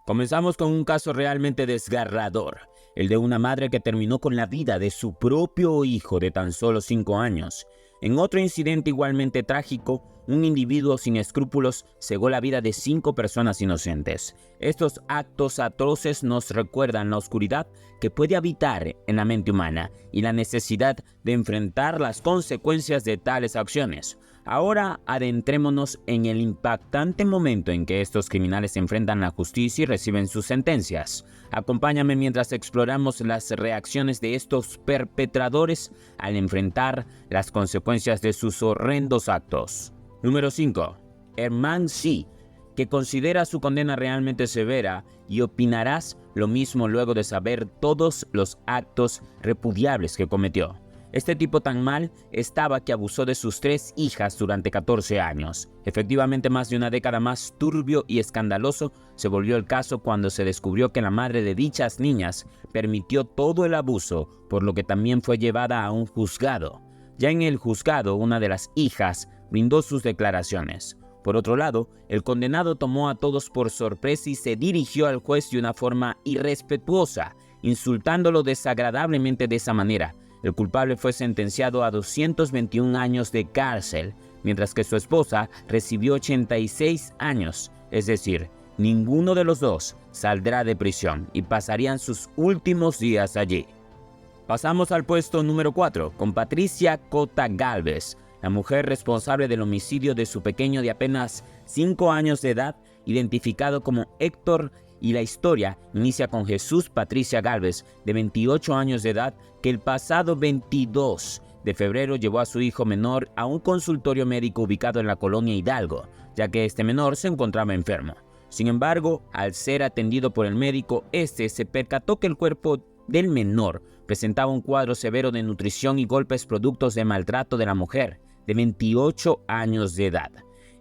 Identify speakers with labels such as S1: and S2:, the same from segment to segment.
S1: Comenzamos con un caso realmente desgarrador, el de una madre que terminó con la vida de su propio hijo de tan solo 5 años. En otro incidente igualmente trágico, un individuo sin escrúpulos cegó la vida de 5 personas inocentes. Estos actos atroces nos recuerdan la oscuridad que puede habitar en la mente humana y la necesidad de enfrentar las consecuencias de tales acciones. Ahora adentrémonos en el impactante momento en que estos criminales enfrentan la justicia y reciben sus sentencias. Acompáñame mientras exploramos las reacciones de estos perpetradores al enfrentar las consecuencias de sus horrendos actos. Número 5. Herman C., que considera su condena realmente severa, y opinarás lo mismo luego de saber todos los actos repudiables que cometió. Este tipo tan mal estaba que abusó de sus 3 hijas durante 14 años. Efectivamente, más de una década más turbio y escandaloso se volvió el caso cuando se descubrió que la madre de dichas niñas permitió todo el abuso, por lo que también fue llevada a un juzgado. Ya en el juzgado, una de las hijas brindó sus declaraciones. Por otro lado, el condenado tomó a todos por sorpresa y se dirigió al juez de una forma irrespetuosa, insultándolo desagradablemente de esa manera. El culpable fue sentenciado a 221 años de cárcel, mientras que su esposa recibió 86 años. Es decir, ninguno de los dos saldrá de prisión y pasarían sus últimos días allí. Pasamos al puesto número 4, con Patricia Cota Gálvez, la mujer responsable del homicidio de su pequeño de apenas 5 años de edad, identificado como Héctor, y la historia inicia con Jesús Patricia Gálvez, de 28 años de edad, que el pasado 22 de febrero llevó a su hijo menor a un consultorio médico ubicado en la colonia Hidalgo, ya que este menor se encontraba enfermo. Sin embargo, al ser atendido por el médico, este se percató que el cuerpo del menor presentaba un cuadro severo de nutrición y golpes productos de maltrato de la mujer, de 28 años de edad.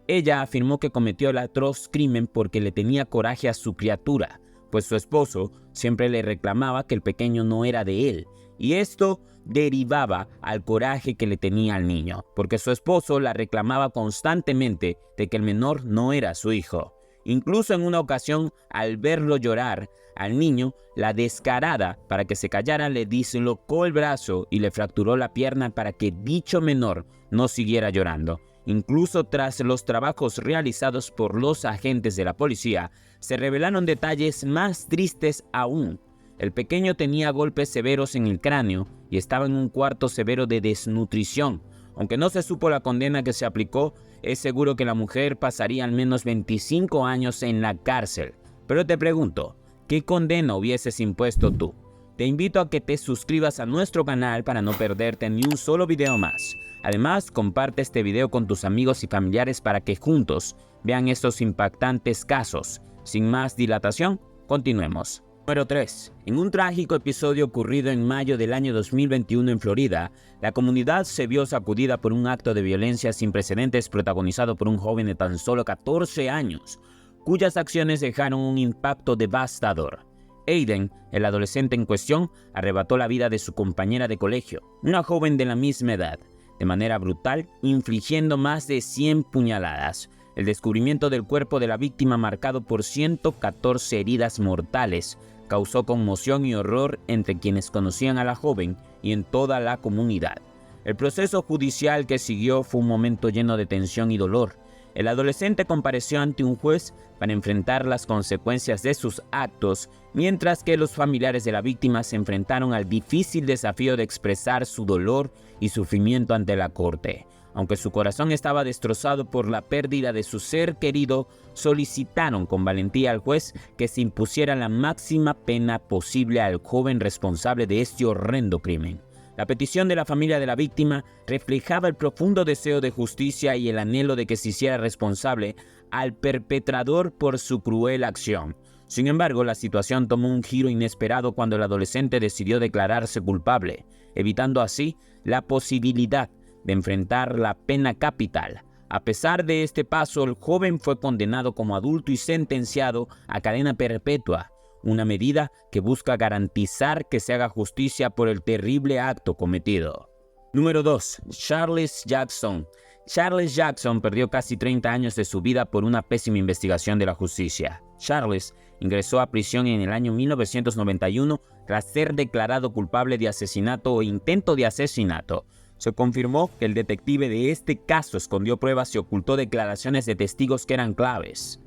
S1: Ella afirmó que cometió el atroz crimen porque le tenía coraje a su criatura, pues su esposo siempre le reclamaba que el pequeño no era de él, y esto derivaba al coraje que le tenía al niño, porque su esposo la reclamaba constantemente de que el menor no era su hijo. Incluso en una ocasión, al verlo llorar al niño, la descarada, para que se callara, le dislocó el brazo y le fracturó la pierna para que dicho menor no siguiera llorando. Incluso tras los trabajos realizados por los agentes de la policía, se revelaron detalles más tristes aún. El pequeño tenía golpes severos en el cráneo y estaba en un cuarto severo de desnutrición. Aunque no se supo la condena que se aplicó, es seguro que la mujer pasaría al menos 25 años en la cárcel. Pero te pregunto, ¿qué condena hubieses impuesto tú? Te invito a que te suscribas a nuestro canal para no perderte ni un solo video más. Además, comparte este video con tus amigos y familiares para que juntos vean estos impactantes casos. Sin más dilatación, continuemos. Número 3. En un trágico episodio ocurrido en mayo del año 2021 en Florida, la comunidad se vio sacudida por un acto de violencia sin precedentes protagonizado por un joven de tan solo 14 años, cuyas acciones dejaron un impacto devastador. Aiden, el adolescente en cuestión, arrebató la vida de su compañera de colegio, una joven de la misma edad, de manera brutal, infligiendo más de 100 puñaladas. El descubrimiento del cuerpo de la víctima, marcado por 114 heridas mortales, causó conmoción y horror entre quienes conocían a la joven y en toda la comunidad. El proceso judicial que siguió fue un momento lleno de tensión y dolor. El adolescente compareció ante un juez para enfrentar las consecuencias de sus actos, mientras que los familiares de la víctima se enfrentaron al difícil desafío de expresar su dolor y sufrimiento ante la corte. Aunque su corazón estaba destrozado por la pérdida de su ser querido, solicitaron con valentía al juez que se impusiera la máxima pena posible al joven responsable de este horrendo crimen. La petición de la familia de la víctima reflejaba el profundo deseo de justicia y el anhelo de que se hiciera responsable al perpetrador por su cruel acción. Sin embargo, la situación tomó un giro inesperado cuando el adolescente decidió declararse culpable, evitando así la posibilidad de enfrentar la pena capital. A pesar de este paso, el joven fue condenado como adulto y sentenciado a cadena perpetua, una medida que busca garantizar que se haga justicia por el terrible acto cometido. Número 2. Charles Jackson. Charles Jackson perdió casi 30 años de su vida por una pésima investigación de la justicia. Charles ingresó a prisión en el año 1991 tras ser declarado culpable de asesinato o intento de asesinato. Se confirmó que el detective de este caso escondió pruebas y ocultó declaraciones de testigos que eran claves.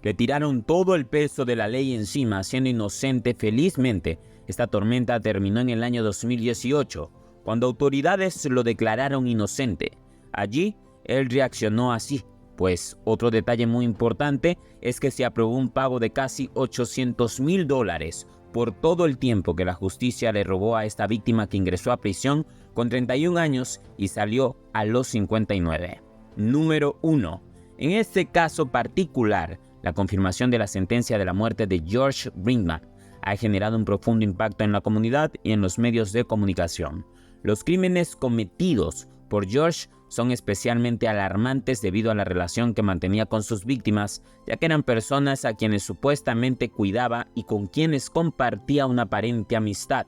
S1: Le tiraron todo el peso de la ley encima, siendo inocente. Felizmente, esta tormenta terminó en el año 2018, cuando autoridades lo declararon inocente. Allí, él reaccionó así, pues otro detalle muy importante es que se aprobó un pago de casi $800,000 por todo el tiempo que la justicia le robó a esta víctima que ingresó a prisión con 31 años y salió a los 59. Número 1. En este caso particular, la confirmación de la sentencia de la muerte de George Brinkman ha generado un profundo impacto en la comunidad y en los medios de comunicación. Los crímenes cometidos por George son especialmente alarmantes debido a la relación que mantenía con sus víctimas, ya que eran personas a quienes supuestamente cuidaba y con quienes compartía una aparente amistad.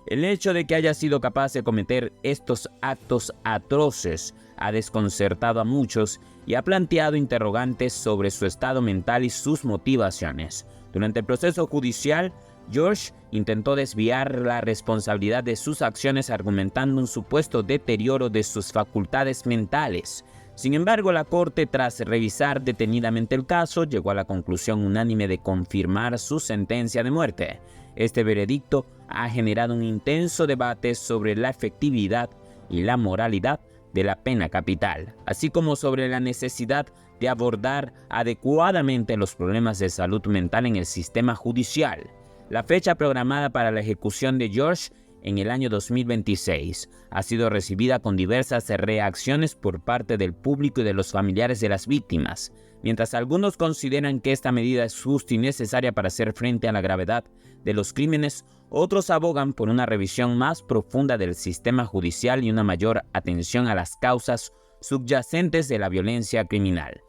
S1: El hecho de que haya sido capaz de cometer estos actos atroces ha desconcertado a muchos y ha planteado interrogantes sobre su estado mental y sus motivaciones. Durante el proceso judicial, George intentó desviar la responsabilidad de sus acciones argumentando un supuesto deterioro de sus facultades mentales. Sin embargo, la corte, tras revisar detenidamente el caso, llegó a la conclusión unánime de confirmar su sentencia de muerte. Este veredicto ha generado un intenso debate sobre la efectividad y la moralidad de la pena capital, así como sobre la necesidad de abordar adecuadamente los problemas de salud mental en el sistema judicial. La fecha programada para la ejecución de George en el año 2026 ha sido recibida con diversas reacciones por parte del público y de los familiares de las víctimas. Mientras algunos consideran que esta medida es justa y necesaria para hacer frente a la gravedad de los crímenes, otros abogan por una revisión más profunda del sistema judicial y una mayor atención a las causas subyacentes de la violencia criminal.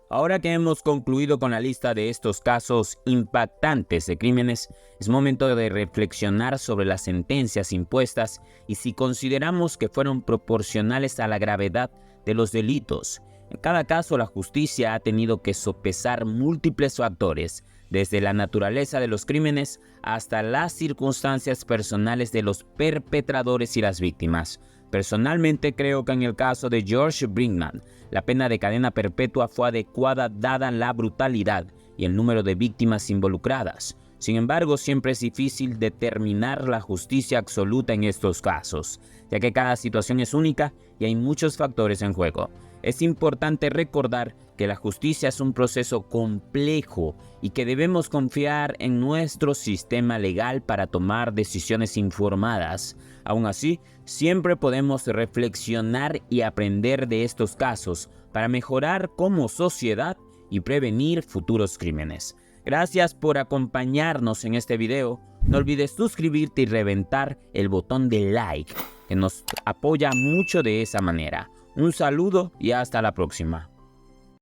S1: Ahora que hemos concluido con la lista de estos casos impactantes de crímenes, es momento de reflexionar sobre las sentencias impuestas y si consideramos que fueron proporcionales a la gravedad de los delitos. En cada caso, la justicia ha tenido que sopesar múltiples factores, desde la naturaleza de los crímenes hasta las circunstancias personales de los perpetradores y las víctimas. Personalmente creo que en el caso de George Brinkman, la pena de cadena perpetua fue adecuada dada la brutalidad y el número de víctimas involucradas. Sin embargo, siempre es difícil determinar la justicia absoluta en estos casos, ya que cada situación es única y hay muchos factores en juego. Es importante recordar que la justicia es un proceso complejo y que debemos confiar en nuestro sistema legal para tomar decisiones informadas. Aún así, siempre podemos reflexionar y aprender de estos casos para mejorar como sociedad y prevenir futuros crímenes. Gracias por acompañarnos en este video. No olvides suscribirte y reventar el botón de like, que nos apoya mucho de esa manera. Un saludo y hasta la próxima.